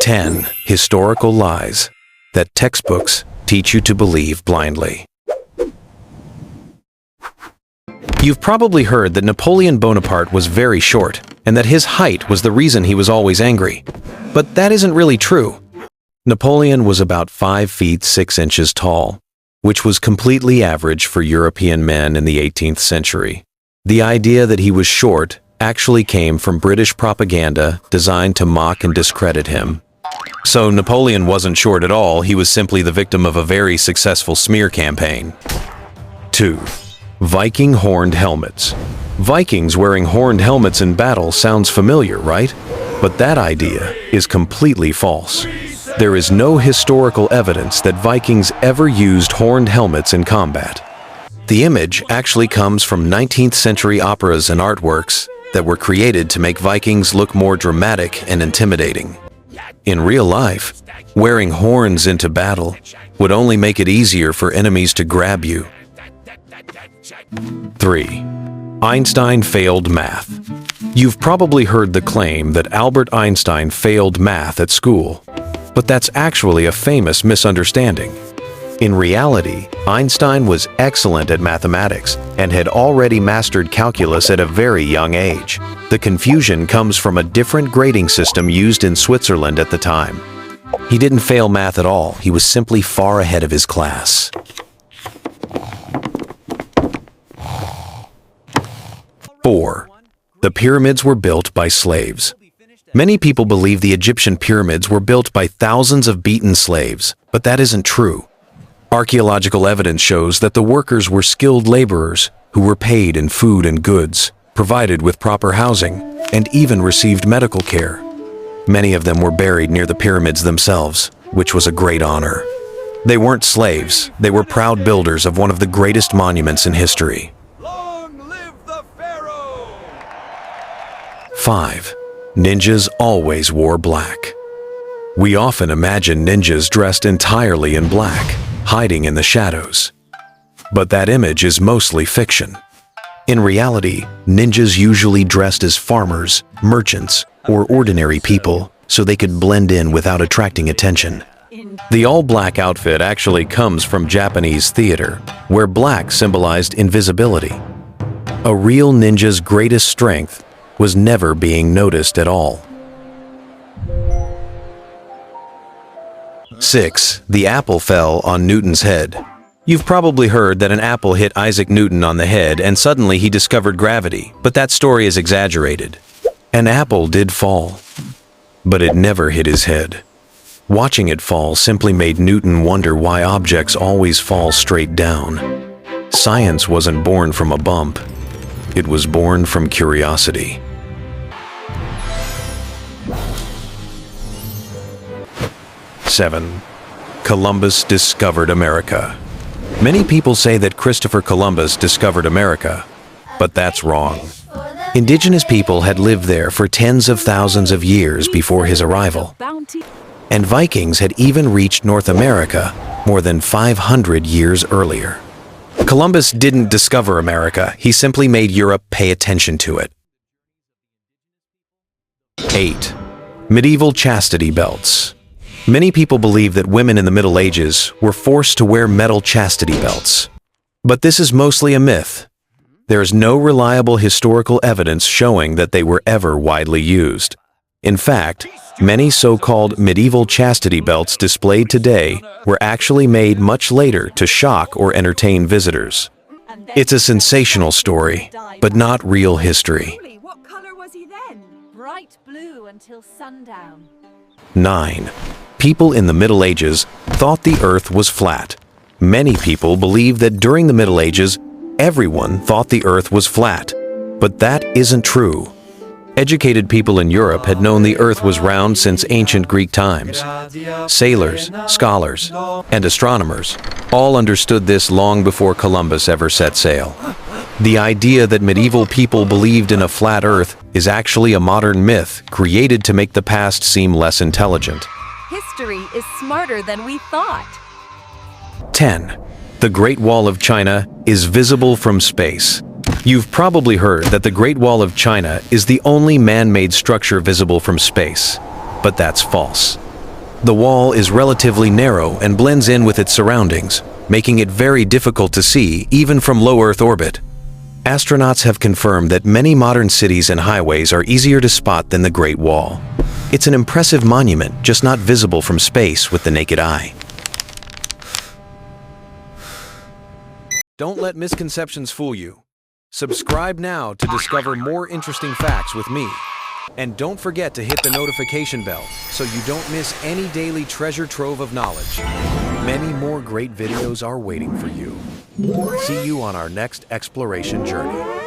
10 historical lies that textbooks teach you to believe blindly. You've probably heard that Napoleon Bonaparte was very short and that his height was the reason he was always angry. But that isn't really true. Napoleon was about 5 feet 6 inches tall, which was completely average for European men in the 18th century. The idea that he was short actually came from British propaganda designed to mock and discredit him. So Napoleon wasn't short at all, he was simply the victim of a very successful smear campaign. 2. Viking horned helmets. Vikings wearing horned helmets in battle sounds familiar, right? But that idea is completely false. There is no historical evidence that Vikings ever used horned helmets in combat. The image actually comes from 19th century operas and artworks that were created to make Vikings look more dramatic and intimidating. In real life, wearing horns into battle would only make it easier for enemies to grab you. 3. Einstein failed math. You've probably heard the claim that Albert Einstein failed math at school, but that's actually a famous misunderstanding. In reality, Einstein was excellent at mathematics and had already mastered calculus at a very young age. The confusion comes from a different grading system used in Switzerland at the time. He didn't fail math at all, he was simply far ahead of his class. 4. The pyramids were built by slaves. Many people believe the Egyptian pyramids were built by thousands of beaten slaves, but that isn't true. Archaeological evidence shows that the workers were skilled laborers who were paid in food and goods, provided with proper housing, and even received medical care. Many of them were buried near the pyramids themselves, which was a great honor. They weren't slaves, they were proud builders of one of the greatest monuments in history. 5. Ninjas always wore black. We often imagine ninjas dressed entirely in black, hiding in the shadows. But that image is mostly fiction. In reality, ninjas usually dressed as farmers, merchants, or ordinary people so they could blend in without attracting attention. The all-black outfit actually comes from Japanese theater, where black symbolized invisibility. A real ninja's greatest strength was never being noticed at all. 6. The apple fell on Newton's head. You've probably heard that an apple hit Isaac Newton on the head and suddenly he discovered gravity, but that story is exaggerated. An apple did fall, but it never hit his head. Watching it fall simply made Newton wonder why objects always fall straight down. Science wasn't born from a bump, it was born from curiosity. 7. Columbus discovered America. Many people say that Christopher Columbus discovered America, but that's wrong. Indigenous people had lived there for tens of thousands of years before his arrival, and Vikings had even reached North America more than 500 years earlier. Columbus didn't discover America, he simply made Europe pay attention to it. 8. Medieval chastity belts. Many people believe that women in the Middle Ages were forced to wear metal chastity belts. But this is mostly a myth. There is no reliable historical evidence showing that they were ever widely used. In fact, many so-called medieval chastity belts displayed today were actually made much later to shock or entertain visitors. It's a sensational story, but not real history. What color was he then? Bright blue until sundown. 9. People in the Middle Ages thought the Earth was flat. Many people believe that during the Middle Ages, everyone thought the Earth was flat. But that isn't true. Educated people in Europe had known the Earth was round since ancient Greek times. Sailors, scholars, and astronomers all understood this long before Columbus ever set sail. The idea that medieval people believed in a flat Earth is actually a modern myth created to make the past seem less intelligent. History is smarter than we thought. 10. The Great Wall of China is visible from space. You've probably heard that the Great Wall of China is the only man-made structure visible from space, but that's false. The wall is relatively narrow and blends in with its surroundings, making it very difficult to see even from low Earth orbit. Astronauts have confirmed that many modern cities and highways are easier to spot than the Great Wall. It's an impressive monument, just not visible from space with the naked eye. Don't let misconceptions fool you. Subscribe now to discover more interesting facts with me. And don't forget to hit the notification bell so you don't miss any daily treasure trove of knowledge. Many more great videos are waiting for you. See you on our next exploration journey.